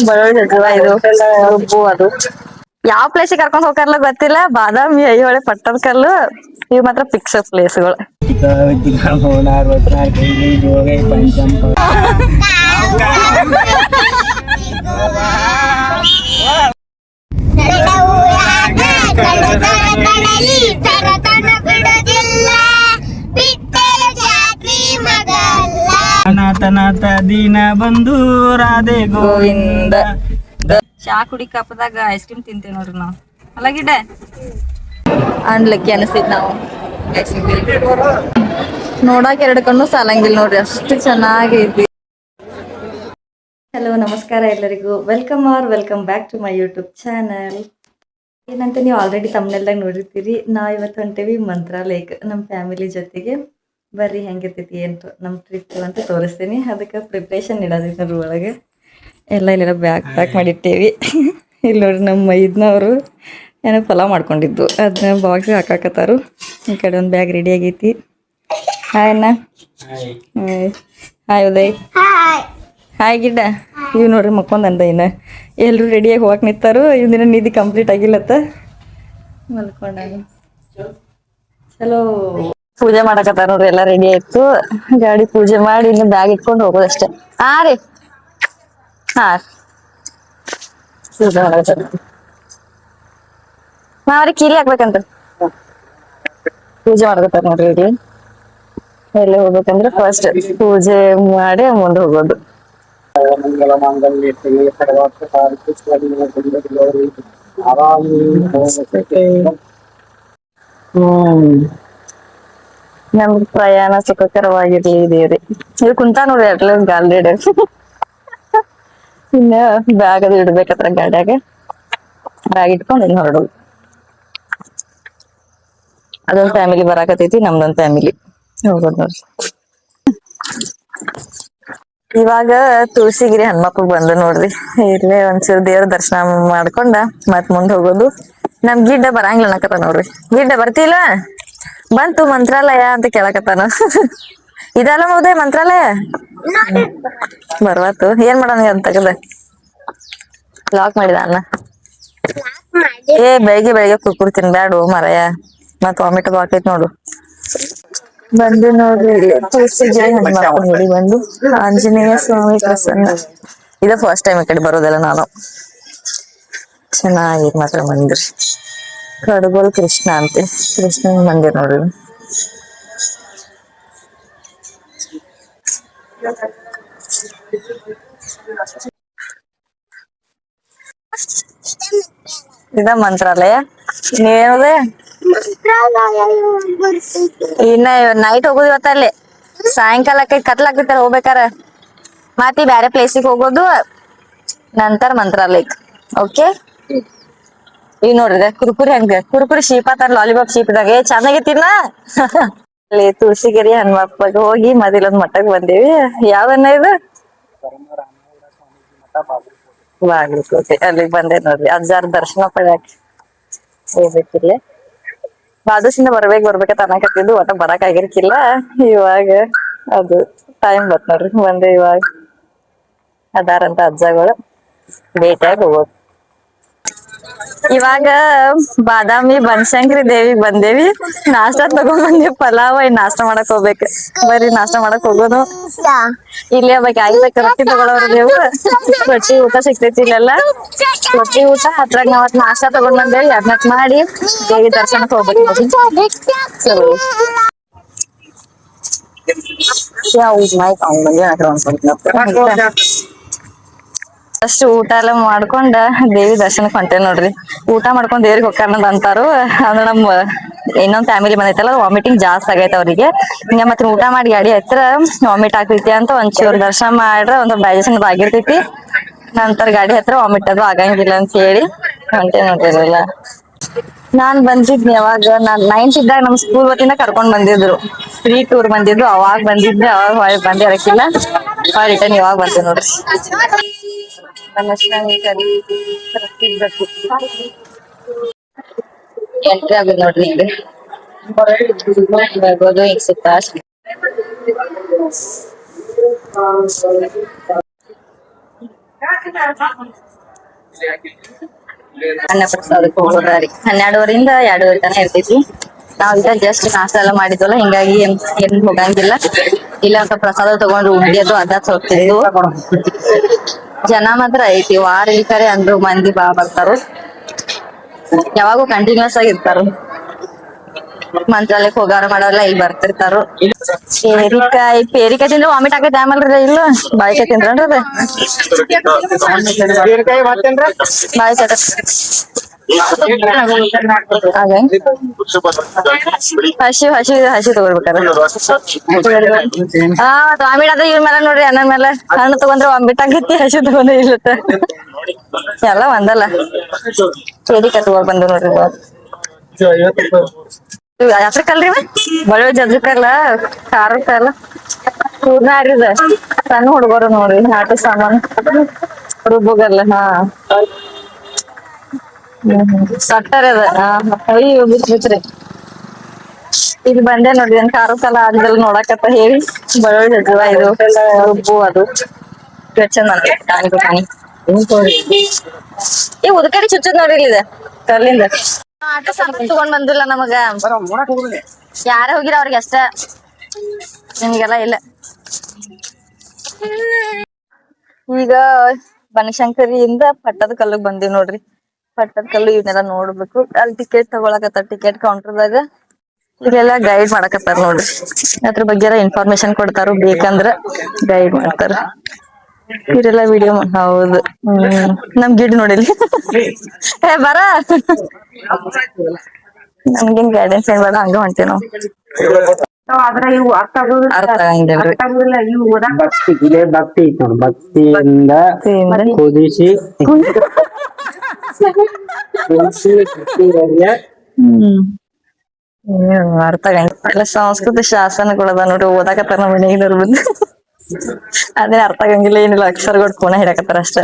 ಬರೋಳಿ ಜಜ್ಜುವ ಇದು ರುಬ್ಬು ಅದು ಯಾವ ಪ್ಲೇಸಿಗೆ ಕರ್ಕೊಂಡ್ ಹೋಗ್ತಾರಲ್ಲ ಗೊತ್ತಿಲ್ಲ. ಬಾದಾಮಿ, ಐಹೊಳೆ, ಪಟ್ಟದಕಲ್ಲು ಇವ್ ಮಾತ್ರ ಫಿಕ್ಸ್ ಪ್ಲೇಸ್ಗಳು. ಅನಾಥನಾಥ ದೀನ ಬಂಧು ರಾಧೆ ಗೋವಿಂದ. ಚಾ ಕುಡಿ ಕಪ್ಪದಾಗ ಐಸ್ ಕ್ರೀಮ್ ತಿಂತೇವ್ ನೋಡ್ರಿ ನಾವ್. ಅಲ್ಲ ಗಿಡ್ಡ ಅನ್ಲಕ್ಕಿ ಅನಿಸ್ತೈತಿ. ನಾವು ನೋಡಾಕ ಎರಡು ಕಣ್ಣು ಸಾಲಂಗಿಲ್ಲ ನೋಡ್ರಿ, ಅಷ್ಟು ಚೆನ್ನಾಗೈತಿ. ಹಲೋ ನಮಸ್ಕಾರ ಎಲ್ಲರಿಗೂ, welcome back to my YouTube channel. ಏನಂತ ನೀವು ಆಲ್ರೆಡಿ ತಮ್ಮನೆಲ್ದಾಗ ನೋಡಿರ್ತೀರಿ. ನಾವು ಇವತ್ತು ಹೊಂಟೇವಿ ಮಂತ್ರಾಲಯಕ್ಕೆ ನಮ್ಮ ಫ್ಯಾಮಿಲಿ ಜೊತೆಗೆ. ಬರ್ರಿ ಹೆಂಗಿರ್ತೈತಿ ಏನು ನಮ್ಮ ಟ್ರಿಪ್ ಅಂತ ತೋರಿಸ್ತೀನಿ. ಅದಕ್ಕೆ ಪ್ರಿಪ್ರೇಷನ್ ಇಡೋದೈತೆ ನೋಡ್ರಿ ಒಳಗೆ. ಇಲ್ಲೆಲ್ಲ ಬ್ಯಾಗ್ ಪ್ಯಾಕ್ ಮಾಡಿಟ್ಟೇವಿ. ಇಲ್ಲಿ ನೋಡ್ರಿ ನಮ್ಮ ಮೈದ್ನವರು ಏನೋ ಪಲಾವ್ ಮಾಡ್ಕೊಂಡಿದ್ದು ಅದನ್ನ ಬಾಕ್ಸಿಗೆ ಹಾಕಾಕತ್ತಾರು. ಈ ಕಡೆ ಒಂದು ಬ್ಯಾಗ್ ರೆಡಿ ಆಗೈತಿ. ಹಾಯ್ ಅಣ್ಣ. ಹಾಯ್ ಉದಯ್. ಹಾಯ್ ಗಿಡ್ಡ. ಇವ್ ನೋಡ್ರಿ ಮಕ್ಕೊಂದಂದ ಇನ್ನ ಎಲ್ಲರೂ ರೆಡಿಯಾಗಿ ಹೋಗಕ್ಕೆ ನಿಂತಾರು. ಇವನಿನ್ನ ನಿಧಿ ಕಂಪ್ಲೀಟ್ ಆಗಿಲ್ಲತ್ತ ಮಲ್ಕೊಂಡ. ಚಲೋ ಪೂಜೆ ಮಾಡಕತ್ತಾರ ನೋಡ್ರಿ. ಎಲ್ಲ ರೆಡಿ ಆಯ್ತು. ಗಾಡಿ ಪೂಜೆ ಮಾಡಿ ಇನ್ನು ಬ್ಯಾಗ್ ಇಟ್ಕೊಂಡು ಹೋಗೋದಷ್ಟೇ. ಹಾ ರೀ ಹಾ ಪೂಜೆ ಮಾಡಕತ್ತಾರ. ನಾವ್ರಿ ಕೀಲಿ ಹಾಕ್ಬೇಕಂತ ಪೂಜೆ ಮಾಡಕತ್ತಾರ ನೋಡ್ರಿ. ಇಲ್ಲಿ ಎಲ್ಲ ಹೋಗ್ಬೇಕಂದ್ರೆ ಫಸ್ಟ್ ಪೂಜೆ ಮಾಡಿ ಮುಂದೆ ಹೋಗೋದು. ನಮ್ ಪ್ರಯಾಣ ಸುಖಕರವಾಗಿರ್ಲಿ ದೇವ್ರಿ. ಇದು ಕುಂತ ನೋಡ್ರಿ ಅಟ್ಲ ಗಾಲ್ರೆಡಿ. ಇನ್ನ ಬ್ಯಾಗ್ ಅದು ಇಡ್ಬೇಕತ್ರ ಗಾಡ್ಯಾಗ. ಬ್ಯಾಗ್ ಇಟ್ಕೊಂಡು ಇನ್ನು ಹೊರಡೋದು. ಅದೊಂದ್ ಫ್ಯಾಮಿಲಿ ಬರಾಕತೈತಿ, ನಮ್ದೊಂದ್ ಫ್ಯಾಮಿಲಿ ಹೋಗೋದ್ ನೋಡ್ರಿ. ಇವಾಗ ತುಳಸಿಗಿರಿ ಹನುಮಪ್ಪಗ್ ಬಂದು ನೋಡ್ರಿ. ಇಲ್ಲೇ ಒಂದ್ಸೂರು ದೇವ್ರ ದರ್ಶನ ಮಾಡ್ಕೊಂಡ ಮತ್ ಮುಂದ್ ಹೋಗೋದು. ನಮ್ ಗಿಡ್ಡ ಬರಂಗಿಲ್ಲ ಅನ್ನಕತ್ತ ನೋಡ್ರಿ. ಗಿಡ್ಡ ಬರ್ತಿಲ್ಲ, ಬಂತು ಮಂತ್ರಾಲಯ ಅಂತ ಕೇಳಕತ್ತಾನ. ಇದಲ್ಲ ಮೌದೆ ಮಂತ್ರಾಲಯ ಬರ್ವಾತು. ಏನ್ ಮಾಡೋಣ ಅಂತ ತಗದ ಲಾಕ್ ಮಾಡಿದ ಅನ್ನ. ಬೆಳಿಗ್ಗೆ ಕುರ್ಕುರಿ ತಿನ್ಬ್ಯಾಡು ಮಾರಾಯ, ಮತ್ ವಾಮಿಟ್ ಆಕೈತಿ ನೋಡು. ಬಂದು ನೋಡ್ರಿ ತುಳಸಿಗಿರಿ ಹನುಮಪ್ಪನ ಗುಡಿ ಬಂದು ಆಂಜನೇಯ ಸ್ವಾಮಿ ಪ್ರಸನ್ನ. ಇದ ಫಸ್ಟ್ ಟೈಮ್ ಈ ಕಡೆ ಬರೋದಲ್ಲ ನಾನು. ಚೆನ್ನಾಗಿ ಮಾತ್ರ ಮಂದಿರ್. ಕಡಗೋಲ್ ಕೃಷ್ಣ ಅಂತೆ, ಕೃಷ್ಣನ್ ಮಂದಿರ್ ನೋಡ್ರಿ. ಇದ ಮಂತ್ರಾಲಯ. ಇನ್ನೇನದೆ ಇನ್ನ ನೈಟ್ ಹೋಗುದು ಇವತ್ತಲ್ಲಿ. ಸಾಯಂಕಾಲಕ್ಕೆ ಕತ್ಲಾಗ್ತಿತ್ತಲ್ಲ ಹೋಗ್ಬೇಕಾರ. ಮತ್ತಿ ಬ್ಯಾರೆ ಪ್ಲೇಸಿಗೆ ಹೋಗೋದು, ನಂತರ ಮಂತ್ರಾಲಯಕ್. ಓಕೆ. ಈಗ ನೋಡ್ರಿ ಕುರ್ಕುರಿ ಹೆಂಗ ಕುರ್ಕುರಿ ಶೀಪ್ ಆತಾರ, ಲಾಲಿಪಾಪ್ ಶೀಪ್ ಇದಾಗ ಚೆನ್ನಾಗೈತಿನ. ಅಲ್ಲಿ ತುಳಸಿಗಿರಿ ಹನುಮಪ್ಪಗ್ ಹೋಗಿ ಮೊದಲೊಂದ್ ಮಠಕ್ ಬಂದೇವಿ. ಯಾವನ್ನ ಇದು ಬಾಗಲಕೋಟೆ. ಅಲ್ಲಿಗ್ ಬಂದೆ ನೋಡ್ರಿ. ಅಜ್ಜಾರ್ ದರ್ಶನ ಪಡ್ಯಾಕ ಹೋಗ್ಬೇಕಿಲ್ಲ. ಬಾದುಸಿಂದ ಬರ್ಬೇಕಂತ ಅನ್ನಕತ್ತಿದ್ದು, ಒಟ್ಟ ಬರಾಕ್ ಆಗಿರ್ಕಿಲ್ಲ. ಇವಾಗ ಅದು ಟೈಮ್ ಬತ್ ನೋಡ್ರಿ, ಬಂದೆ ಇವಾಗ. ಅದಾರಂತ ಅಜ್ಜಗಳು, ಭೇಟಿಯಾಗಿ ಹೋಗೋದು. ಇವಾಗ ಬಾದಾಮಿ ಬನಶಂಕರಿ ದೇವಿಗ್ ಬಂದೇವಿ. ನಾಷ್ಟಾ ತಗೊಂಡ್ ಬಂದೇವಿ ಪಲಾವ್. ನಾಷ್ಟಾ ಮಾಡಕ್ ಹೋಗ್ಬೇಕು. ಬರ್ರಿ ನಾಷ್ಟಾ ಮಾಡಕ್ ಹೋಗೋದು. ಇಲ್ಲಿ ಒಬ್ಬಾಕಿ ಆಯ್ಬೇಕು ರೊಟ್ಟಿ ತಗೊಳೋರು ನೀವು. ರೊಟ್ಟಿ ಊಟ ಸಿಗ್ತೈತಿ ಇಲ್ಲೆಲ್ಲ. ರೊಟ್ಟಿ ಊಟ ಅದ್ರಾಗ ನಾವ್ ನಾಷ್ಟಾ ತಗೊಂಡ್ ಬಂದೇವಿ. ಅದ್ನಕ್ ಮಾಡಿ ದೇವಿ ದರ್ಶನಕ್ ಹೋಗ್ಬೇಕು. ಅಷ್ಟು ಊಟ ಎಲ್ಲ ಮಾಡ್ಕೊಂಡ ದೇವಿ ದರ್ಶನಕ್ ಹೊಂಟೇವ್ ನೋಡ್ರಿ. ಊಟ ಮಾಡ್ಕೊಂಡ್ ದೇವ್ರಿಗೆ ಹೊಕ್ಕಾರಂತ ಅಂತಾರು. ಅಂದ್ರೆ ನಮ್ ಇನ್ನೊಂದ್ ಫ್ಯಾಮಿಲಿ ಬಂದೈತಲ್ಲ, ವಾಮಿಟಿಂಗ್ ಜಾಸ್ತಿ ಆಗೈತೆ ಅವ್ರಿಗೆ. ಹಿಂಗ ಮತ್ತೆ ಊಟ ಮಾಡಿ ಗಾಡಿ ಹತ್ರ ವಾಮಿಟ್ ಆಗ್ತೈತಿ ಅಂತ ಒಂಚೂರು ದರ್ಶನ ಮಾಡ್ರ ಒಂದ್ ಡೈಜೆಷನ್ ಆಗಿರ್ತೈತಿ. ನಂತರ ಗಾಡಿ ಹತ್ರ ವಾಮಿಟ್ ಅದು ಆಗಂಗಿಲ್ಲ ಅಂತ ಹೇಳಿ ಹೊಂಟೇವ್ ನೋಡ್ರಿ. ನಾನ್ ಬಂದಿದ್ನಿ ಯಾವಾಗ ನಾನ್ 9th ಇದ್ದಾಗ ನಮ್ ಸ್ಕೂಲ್ ವತಿಯಿಂದ ಕರ್ಕೊಂಡ್ ಬಂದಿದ್ರು. ಫ್ರೀ ಟೂರ್ ಬಂದಿದ್ರು. ಅವಾಗ ಬಂದಿದ್ರೆ, ಅವಾಗ ಬಂದೇ ಇರಕ್ಕಿಲ್ಲ. ರಿಟರ್ನ್ ಇವಾಗ ಬಂದೆ ನೋಡ್ರಿ. ಎಂಟ್ರಿ ಆಗುದು ನೋಡ್ರಿ. ಇಲ್ಲಿ ಬರ್ಬೋದು ಈಗ ಸಿಗ್ತಾ. ಅನ್ನ ಪ್ರಸಾದಕ್ಕೆ ಹೋಗೋದ್ರಿ 12:30 2:00 ತನ ಇರ್ತೈತಿ. ನಾವ್ ಈಗ ಜಸ್ಟ್ ನಾಷ್ಟ ಎಲ್ಲ ಮಾಡಿದ್ವಲ್ಲ, ಹಿಂಗಾಗಿ ಏನ್ ಹೋಗಂಗಿಲ್ಲ. ಇಲ್ಲ ಅಂತ ಪ್ರಸಾದ ತಗೊಂಡು ಉಂಡಿಯದು ಅದ ಸ್ವಲ್ಪ ತಿಂದು ಜನ ಮಾತ್ರ ಐತಿ. ವಾರ ಇಲ್ಕರೆ ಅಂದ್ರು ಮಂದಿ ಬರ್ತಾರು. ಯಾವಾಗೂ ಕಂಟಿನ್ಯೂಸ್ ಆಗಿ ಇರ್ತಾರು. ಮಂತ್ರಾಲಯಕ್ಕೆ ಹೋಗಾರ ಮಾಡೋಲ್ಲ ಇಲ್ಲಿ ಬರ್ತಿರ್ತಾರು. ಪೇರಿಕಾಯಿ ತಿಂದ್ರೆ ವಾಮಿಟ್ ಆಗೈತೆ ಆಮೇಲ್ರಿ. ಇಲ್ಲ ಬಾಯಿಕಾಯಿ ತಿಂದ್ರನ್ರಿ ಅದ ಬಾಯಿ ಚಟ ಹಸಿ ತಗೋರ್ಬೇಕಾರ. ಹಾ ವಾಮಿಟ್ ಅದ ಇವ್ರ ಮೇಲೆ ನೋಡ್ರಿ, ಅನ್ನ ಮೇಲೆ ಹಣ್ಣು ತಗೊಂಡ್ರೆ ವಾಮಿಟ್ ಆಗೈತಿ, ಹಸಿ ತಗೊಂಡ್ರೆ ಇಲ್ಲತ್ತ. ಎಲ್ಲ ಒಂದಲ್ಲ. ಪೇರಿಕಾಯಿ ತಗೊಂಡ್ ಬಂದು ನೋಡ್ರಿ. ಯಾತ್ರಕ್ಕಲ್ರಿ ಬಳ್ಳುಳ್ಳಿ ಜಜ್ಜಕಲ್ಲ, ಖಾರಕ್ಕಲ್ಲ, ಹೂರ್ಣ ಅರಿದ ಸಣ್ಣ ಹುಡುಗರು ನೋಡ್ರಿ ಆಟ ಸಾಮಾನು ರುಬ್ಬಗಲ್ಲ. ಹಾ ಸಟ್ಟರ್ ಅದ. ಅಯ್ಯೋ ಬಿಚ್ರಿ ಇಲ್ಲಿ ಬಂದೆ ನೋಡ್ರಿ. ನನ್ ಖಾರಕ್ಕಲ್ಲ ಆದ್ಮೇಲೆ ನೋಡಕತ್ತ ಹೇಳಿ ಬಳ್ಳುಳ್ಳಿ ಜಜ್ಜುವ ಇದು ರುಬ್ಬು ಅದು ಚಂದ ಮಾಡ್ತಾರೆ. ಈ ಉದಕಡಿ ಚುಚ್ಚದ್ ನೋಡ್ರಿ ಇದೆ ಕಲ್ಲಿಂದ. ಆಟ ಸಾಮಾನು ತಗೊಂಡ್ ಬಂದಿಲ್ಲ ನಮಗ. ಯಾರ ಹೋಗಿರ ಅವ್ರಿಗೆ ಅಷ್ಟ, ನಿಮ್ಗೆಲ್ಲ ಇಲ್ಲ. ಈಗ ಬನಶಂಕರಿಯಿಂದ ಪಟ್ಟದ ಕಲ್ಲಿಗೆ ಬಂದಿವ್ ನೋಡ್ರಿ. ಪಟ್ಟದ ಕಲ್ಲು ಇವನ್ನೆಲ್ಲ ನೋಡ್ಬೇಕು. ಅಲ್ಲಿ ಟಿಕೆಟ್ ತಗೊಳಕತ್ತಾರ, ಟಿಕೆಟ್ ಕೌಂಟರ್ದಾಗ ಇಲ್ಲೆಲ್ಲ ಗೈಡ್ ಮಾಡಕತ್ತಾರ ನೋಡ್ರಿ. ಅದ್ರ ಬಗ್ಗೆ ಇನ್ಫಾರ್ಮೇಶನ್ ಕೊಡ್ತಾರ, ಬೇಕಂದ್ರ ಗೈಡ್ ಮಾಡ್ತಾರ. ಇವರೆಲ್ಲ ವಿಡಿಯೋ ಹೌದು. ನಮ್ ಗಿಡ್ ನೋಡಿಲಿ ಏ ಬರ ನಮ್ಗೇನ್ ಗೈಡೆನ್ಸ್ ಏನ್ ಬೇಡ, ಹಂಗ ಹೊಂಟೇವ್ ನಾವು. ಅರ್ಥ ಆಗಂಗಿಲ್ರಿ. ಭಕ್ತಿ ಐತಿ ನೋಡಿ, ಭಕ್ತಿಯಿಂದ ಕುದಿಸಿ ಅರ್ಥ ಆಗಂಗಿಲ್ಲ. ಸಂಸ್ಕೃತ ಶಾಸನಗಳದ ನೋಡ್ರಿ, ಓದಾಕತ್ತಾರ ನಮ್ಮ ಮನೆಗಿನವ್ರು ಬಂದು. ಅದೇ ಅರ್ಥ ಆಗಂಗಿಲ್ಲ, ಏನಿಲ್ಲ. ಅಕ್ಷರಗಳು ಪುನಃ ಹಿಡಕತ್ತಾರ ಅಷ್ಟ.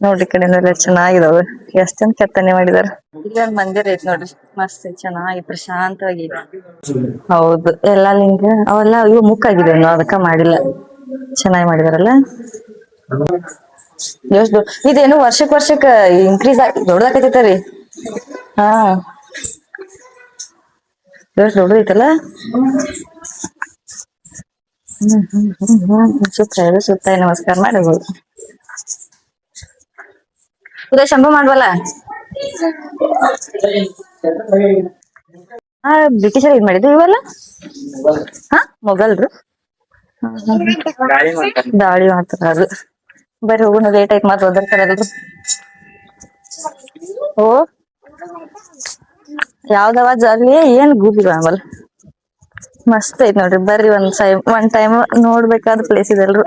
ನೋಡ್ರಿ ಕಡೆಯಿಂದ ಚೆನ್ನಾಗಿದಾವ. ಎಷ್ಟೊಂದ್ ಕೆತ್ತನೆ ಮಾಡಿದಾರ. ಇಲ್ಲೊಂದ್ ಮಂದಿರ ಐತಿ ನೋಡ್ರಿ, ಮಸ್ತ್ ಚೆನ್ನಾಗಿ ಪ್ರಶಾಂತವಾಗಿ. ಹೌದು, ಎಲ್ಲಾ ಲಿಂಗ ಅವೆಲ್ಲ ಇವು ಮುಕ್ಕಾಗಿದೆ, ಅದಕ್ಕ ಮಾಡಿಲ್ಲ. ಚೆನ್ನಾಗಿ ಮಾಡಿದಾರಲ್ಲ. ಇದೇನು ವರ್ಷಕ್ಕ ಇನ್ಕ್ರೀಸ್ ದೊಡ್ಡದಾಕೈತೈತರಿ. ಹಾ ದೊಡ್ಡದೈತಲ್ಲ. ಸುತ್ತ ನಮಸ್ಕಾರ ಮಾಡಬಹುದು. ಉದಯ ಶಂಭು ಮಾಡ್ವಲ್ಲ. ಬ್ರಿಟಿಷರ್ ಇದ್ ಮಾಡಿದ್ರು ಇವೆಲ್ಲ. ಹಾ ಮೊಘಲ್ರು ದಾಳಿ ಮಾಡ್ತಾರ. ಅದು ಬರೀ ಹೋಗುನು ಲೇಟ್ ಆಯ್ತು, ಮಾತ್ರ ಓದಿರ್ತಾರಲ್ರು. ಓ ಯಾವ್ದವ ಅಲ್ಲಿ ಏನ್ ಗೂಬಿಗಳು ಆಮೇಲೆ ಮಸ್ತ್ ಐತ್ ನೋಡ್ರಿ. ಬರ್ರಿ ಒಂದ್ ಟೈಮ್ ನೋಡ್ಬೇಕಾದ ಪ್ಲೇಸ್ ಇದೆಲ್ರು.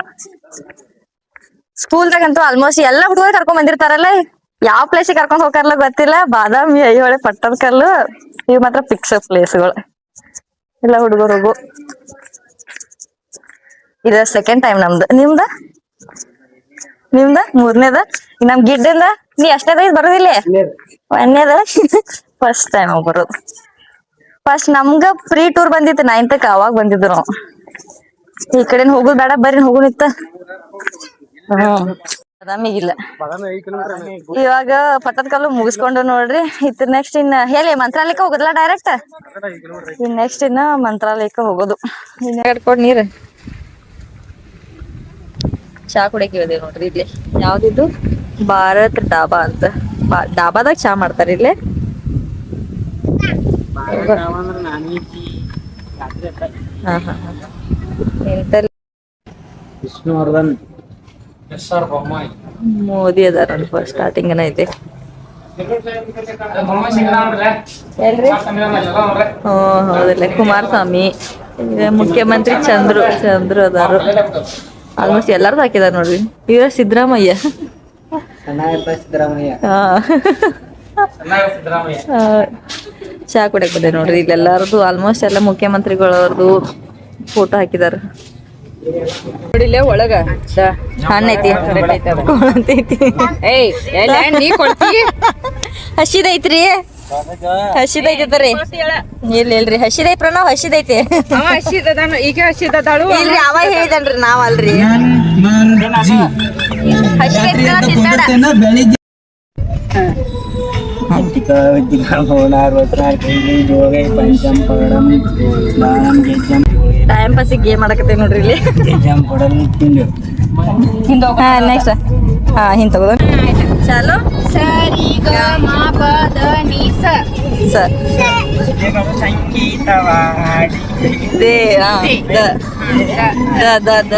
ಸ್ಕೂಲ್ದಾಗಂತೂ ಆಲ್ಮೋಸ್ಟ್ ಎಲ್ಲಾ ಹುಡುಗರು ಕರ್ಕೊಂಡ್ ಬಂದಿರ್ತಾರಲ್ಲ. ಯಾವ ಪ್ಲೇಸಿಗೆ ಕರ್ಕೊಂಡ್ ಹೋಗಾರಲ್ಲ ಗೊತ್ತಿಲ್ಲ. ಬಾದಾಮಿ, ಐಹೊಳೆ, ಪಟ್ಟದ ಕಲ್ಲು ಇವ್ ಮಾತ್ರ ಫಿಕ್ಸ್ ಪ್ಲೇಸ್ಗಳು. ಎಲ್ಲ ಹುಡುಗರು ಹೋಗು. ಇದ ಸೆಕೆಂಡ್ ಟೈಮ್ ನಮ್ದು. ನಿಮ್ದ ಮೂರನೇದ. ನಮ್ ಗಿಡ್ಡಿಂದ ನೀ ಎಷ್ಟನೇದ ಬರೋದಿಲ್ಲ. ಒಂದನೇದ ಫಸ್ಟ್ ಟೈಮ್ ಬರೋದು. ಫಸ್ಟ್ ನಮ್ಗ ಫ್ರೀ ಟೂರ್ ಬಂದಿತ್ತು 9th ಅವಾಗ ಬಂದಿದ್ರು ನಾವು. ಈ ಕಡೆ ಹೋಗುದ್ ಬೇಡ ಬರ್ರಿ ಹೋಗುನಿತ್ತ. ಬಾದಾಮಿಗಿಲ್ಲ. ಇವಾಗ ಪಟ್ಟದ ಕಲ್ಲು ಮುಗಿಸ್ಕೊಂಡು ನೋಡ್ರಿ. ಇತ್ ನೆಕ್ಸ್ಟ್ ಇನ್ನ ಹೇಳಿ ಮಂತ್ರಾಲಯಕ್ಕೆ ಹೋಗುದಲ್ಲ ಡೈರೆಕ್ಟ್. ಇನ್ ನೆಕ್ಸ್ಟ್ ಇನ್ನ ಮಂತ್ರಾಲಯಕ್ಕೆ ಹೋಗೋದು. ಇನ್ಕೊಡ್ ನೀರ್ ಚಾ ಕುಡಿಯಕ್ ಇಳಿದೇವ್ ನೋಡ್ರಿ. ಇಲ್ಲಿ ಯಾವ್ದಿದ್ದು ಭಾರತ್ ಡಾಬಾ ಅಂತ. ಡಾಬಾದಾಗ ಚಾ ಮಾಡ್ತಾರ ಇಲ್ಲಿ. ವಿಷ್ಣುವರ್ಧನ್ ಮೋದಿ ಅದಾರ ಫಸ್ಟ್ ಸ್ಟಾರ್ಟಿಂಗ್ ಐತೆ. ಹೌದಲ್ಲ ಕುಮಾರಸ್ವಾಮಿ, ಮುಖ್ಯಮಂತ್ರಿ ಚಂದ್ರು ಅದಾರು. ಆಲ್ಮೋಸ್ಟ್ ಎಲ್ಲಾರ್ದು ಹಾಕಿದಾರ ನೋಡ್ರಿ. ಇವ ಸಿದ್ದರಾಮಯ್ಯ. ಚಾ ಕುಡಿಯಕ್ ಬಂದೆ ನೋಡ್ರಿ. ಇಲ್ಲೆಲ್ಲಾರದು ಆಲ್ಮೋಸ್ಟ್ ಎಲ್ಲ ಮುಖ್ಯಮಂತ್ರಿಗಳವ್ರದು ಫೋಟೋ ಹಾಕಿದಾರ. ನೋಡಿಲ್ಲೇ ಒಳಗ ಹಣ್ಣು ಐತಿ, ಹಸಿದೈತ್ರಿ. ಹಸಿದೈತಿ ಇಲ್ರಿ ಹಸಿದೈ ಪ್ರಣವ್ ಹಸಿದೈತಿ ಅವ ಹಸಿದದಾನು ಈಗ ಹಸಿದದಾಳು ಇಲ್ರಿ ಅವ ಹೇಳಿದನ್ರಿ ನಾವ್ ಅಲ್ರಿ ಬೆಳಿಗ್ಗೆ ಟೈಮ್ ಪಾಸಿಗೆ ಗೇಮ್ ಮಾಡಕತ್ತೇವ್ ನೋಡ್ರಿ ಇಲ್ಲಿ ಹಾ ನೆಕ್ಸ್ಟ್ ಹಾ ಹಿಂಗ್ ತಗೋದ ಚಾಲು ಸರಿ ಗ ಮ ಪ ದ ನಿ ಸ ಸರ್ ಸಂಗೀತವಾಡಿ ದೇ ದ ದ ದ ದ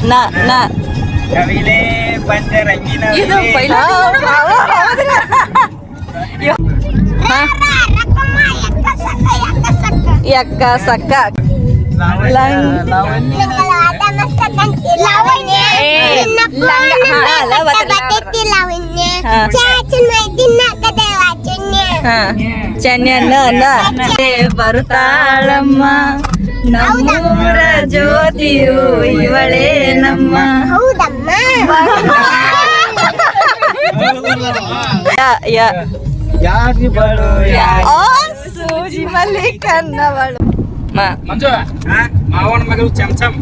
ನ ನ ಕವಿಲೆ ಪಂಚರಂಗಿನ ಇದು ಪೈಲ ಯಕ್ಕ ಸಕ್ಕ ಬರುತ್ತಾಳಮ್ಮ ನಮ್ಮೂರ ಜ್ಯೋತಿಯು ಇವಳೇ ನಮ್ಮ ಯಾರಿ ಬಳು ಸೂಜಿ ಮಲ್ಲಿಕನ್ನವಳು ಮಂಜು ಮಾವನ ಮಗಳು ಚಮಚಮ್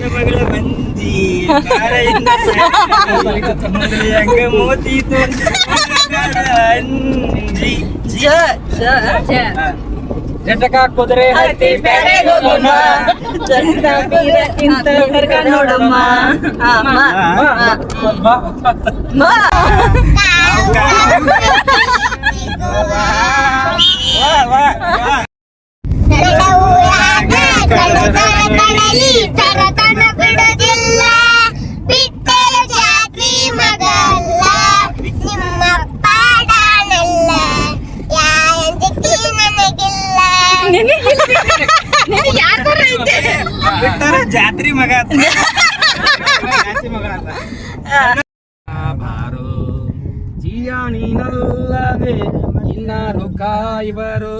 ಮಗಳ ಮಂಜಿ ಹಂಗ ಮೋತಿ ಅಂಜಿ ಜಟಕ ಕುದುರೆ ಹತ್ತಿ ನೋಡಮ್ಮ ಕಡಲಿ ತರತನ ಬಿಡುದಿಲ್ಲ ಬಿಟ್ಟರ ಜಾತಿ ಮಗಲ್ಲ ನಿಮ್ಮ ಪಾಡಾನಲ್ಲ ಯಾಂಜಕಿ ನನಗಿಲ್ಲ ಬಿಟ್ಟರ ಜಾತ್ರಿ ಮಗ ಜಾತಿ ಮಗ ಬಾರೋ ಜಿಯಾಣಿನಲ್ಲದೆ ಇನ್ನಾರು ಕಾಯುವರು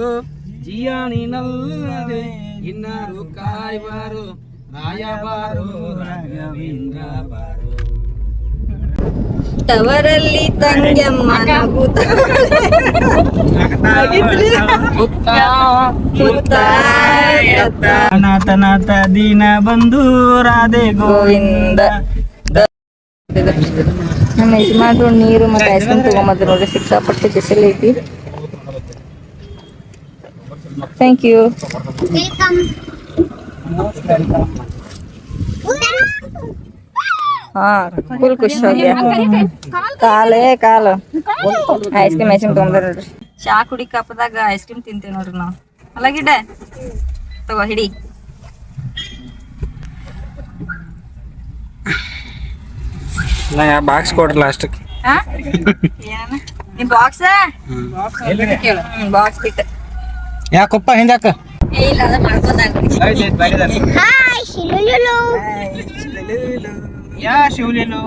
ಜಿಯಾಣಿನಲ್ಲದೆ ಇನ್ನಾರು ಕಾಯುವರು ರಾಯಬಾರು ರಾಘವೇಂದ್ರ ಬಾರು ತವರಲ್ಲಿ ತಂಗಮ್ಮ ನಾಥ ದಿನ ಬಂದು ರಾಧೆ ಗೋವಿಂದ ನಮ್ಮ ಯಜಮಾನ್ರು ನೀರು ಮತ್ತೆ ಐಸ್ ಕ್ರೀಮ್ ತಗೊಂಬಂದ್ರು ನೋಡ್ರಿ ಸಿಕ್ಕಾಪಟ್ಟೆ ಬಿಸಿಲು ಐತಿ ಥ್ಯಾಂಕ್ ಯು ಹಾ ಫುಲ್ ಖುಷಿ ಹೋಗ್ಯ ಕಾಲು ಐಸ್ ಕ್ರೀಮ್ ತಗೊಂಡ್ರ ನೋಡ್ರಿ ಚಾ ಕುಡಿ ಕಪ್ಪದಾಗ ಐಸ್ ಕ್ರೀಮ್ ತಿಂತೇವೆ ನೋಡ್ರಿ ನಾವು ಅಲ್ಲ ಗಿಡ ತಗೋ ಹಿಡಿ ಬಾಕ್ಸ್ ಕೊಡ್ರಿ ಲಾಸ್ಟಕ್ಕೆ ನಿಮ್ ಬಾಕ್ಸ್ ಬಾಕ್ಸ್ ಬಿಟ್ಟು ಯಾಕಪ್ಪ ಹಿಂದಾಕ ಇಲ್ಲ ಅದ ಮಾಡ್ಕೊಂಡ್ ಹಾಯ್ ಶಿಲುಲುಲು ಯಾ ಶಿವಲೇನು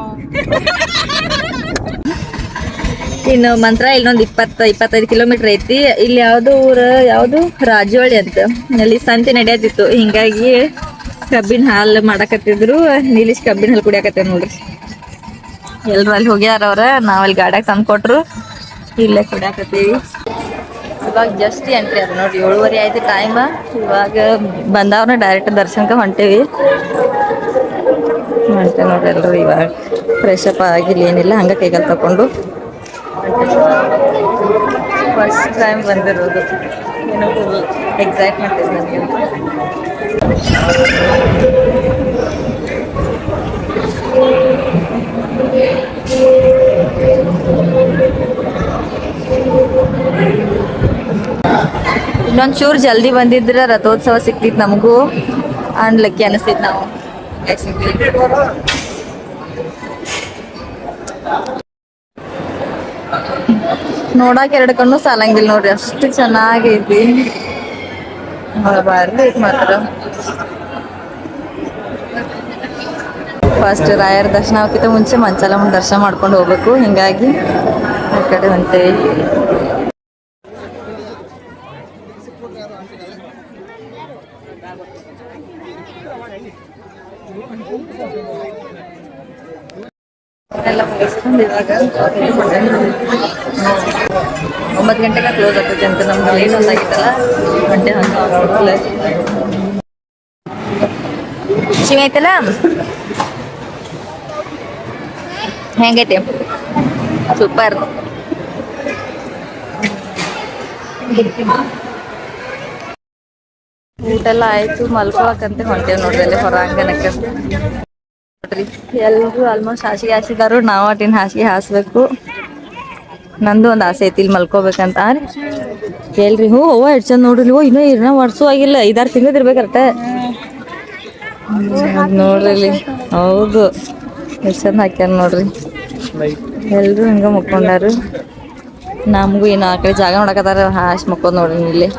ಇನ್ನು ಮಂತ್ರ ಇಲ್ಲೊಂದು 20-25 ಕಿಲೋಮೀಟರ್ ಐತಿ ಇಲ್ಲಿ ಯಾವ್ದು ಊರು ಯಾವ್ದು ರಾಜೋಳಿ ಅಂತ ಅಲ್ಲಿ ಸಂತೆ ನಡೆಯತಿತ್ತು ಹಿಂಗಾಗಿ ಕಬ್ಬಿನ ಹಾಲು ಮಾಡಕತ್ತಿದ್ರು ನಿಲ್ಲಿಸಿ ಕಬ್ಬಿನ ಹಾಲು ಕುಡಿಯಾಕತ್ತೇವ್ ನೋಡ್ರಿ ಎಲ್ರು ಅಲ್ಲಿ ಹೋಗ್ಯಾರ ಅವ್ರ ನಾವ್ ಅಲ್ಲಿ ಗಾಡ್ಯಾಗ ತಂದು ಕೊಟ್ರು ಇಲ್ಲೇ ಕುಡಿಯಾಕತ್ತೀವಿ ಇವಾಗ ಜಸ್ಟ್ ಎಂಟ್ರಿ ಅದ ನೋಡ್ರಿ 7:30 ಆಯ್ತು ಟೈಮ್ ಇವಾಗ ಬಂದವ್ರನ್ನ ಡೈರೆಕ್ಟ್ ದರ್ಶನಕ್ಕೆ ಹೊಂಟೇವಿ ನೋಡ್ರಿ ಎಲ್ರು ಇವಾಗ ಫ್ರೆಶ್ ಅಪ್ ಆಗಿಲ್ಲ ಏನಿಲ್ಲ ಹಂಗ ಕೈಗಾಲ್ ತಕೊಂಡು ಫಸ್ಟ್ ಟೈಮ್ ಬಂದಿರೋದು ಏನೋ ಫುಲ್ ಎಕ್ಸೈಟ್ಮೆಂಟ್ ಇದೆ ನನಗೆ ಇನ್ನೊಂದು ಚೂರು ಜಲ್ದಿ ಬಂದಿದ್ರೆ ರಥೋತ್ಸವ ಸಿಕ್ತಿತ್ತು ನಮಗೂ ಅನ್ಲಕ್ಕಿ ಅನಿಸ್ತಿತ್ತು ನಾವು ನೋಡಕ್ 2 ಕಣ್ಣು ಸಾಲಂಗಿಲ್ಲ ನೋಡ್ರಿ ಅಷ್ಟು ಚೆನ್ನಾಗೈತಿ ಬಾರಿ ಐತಿ ಮಾತ್ರ ಫಸ್ಟ್ ರಾಯರ ದರ್ಶನ ಆಗೋಕ್ಕಿಂತ ಮುಂಚೆ ಮಂಚಾಲಮ್ಮನ ದರ್ಶನ ಮಾಡ್ಕೊಂಡು ಹೋಗ್ಬೇಕು ಹಿಂಗಾಗಿ ಆ ಕಡೆ ಹೊಂಟೇವಿ ಎಲ್ಲ ಮುಗಿಸ್ಕೊಂಡು ಇವಾಗ 9 ಗಂಟೆಗೆ ಕ್ಲೋಸ್ ಆಗ್ತೈತೆ ಅಂತ ನಮ್ಗೆ ಲೇಟ್ ಒಂದಾಗಿತ್ತಲ್ಲ ಗಂಟೆ ಹಂಗೆ ಶಿವ ಐತಲ್ಲ ಹೆಂಗೈತೆ ಸೂಪರ್ ಊಟ ಎಲ್ಲ ಆಯ್ತು ಮಲ್ಕೊಳಕಂತ ಹೊಂಟೇವ್ ನೋಡ್ರಿ ಅಲ್ಲಿ ಹೊರಾಂಗಣಕ್ಕೆ ನೋಡ್ರಿ ಎಲ್ರು ಆಲ್ಮೋಸ್ಟ್ ಹಾಸಿಗೆ ಹಾಸಿದಾರು ನಾವು ಅಟಿನ ಹಾಸಿಗೆ ಹಾಸ್ಬೇಕು ನಂದು ಒಂದು ಆಸೆ ಐತಿ ಇಲ್ಲಿ ಮಲ್ಕೋಬೇಕಂತ ಹೇಳ್ರಿ ಹೋ ಹೂವ ಎಷ್ಟು ಚಂದ ನೋಡ್ರಿ ಇನ್ನೂ ಇನ್ನ ವರ್ಷೂ ಆಗಿಲ್ಲ 5-6 ತಿಂಗಳು ಇರ್ಬೇಕರ್ತ ನೋಡ್ರಿ ಇಲ್ಲಿ ಹೌದು ಎಷ್ಟು ಚಂದ ಹಾಕ್ಯಾರ ನೋಡ್ರಿ ಎಲ್ರು ಹಂಗ ಮುಕ್ಕೊಂಡಾರು ನಮಗೂ ಏನು ಆ ಕಡೆ ಜಾಗ ನೋಡಕತ್ತಾರ ಹಾಶ್ ಮಕ್ಕೋದ್ ನೋಡ್ರಿ ಇಲ್ಲಿ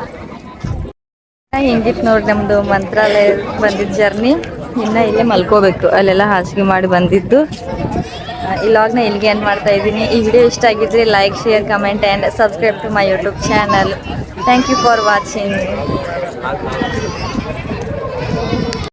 ಹಿಂಗಿತ್ತು ನೋಡ್ರಿ ನಮ್ದು ಮಂತ್ರಾಲಯ ಬಂದಿದ್ದ ಜರ್ನಿ ಇನ್ನ ಇಲ್ಲೇ ಮಲ್ಕೋಬೇಕು ಅಲ್ಲೆಲ್ಲ ಹಾಸಿಗೆ ಮಾಡಿ ಬಂದಿದ್ದು ಇಲ್ಲಾಗ್ನ ಇಲ್ಲಿಗೆ ಏನು ಮಾಡ್ತಾ ಇದ್ದೀನಿ ಈ ವಿಡಿಯೋ ಇಷ್ಟ ಆಗಿದ್ರೆ like share comment and subscribe to my YouTube channel thank you for watching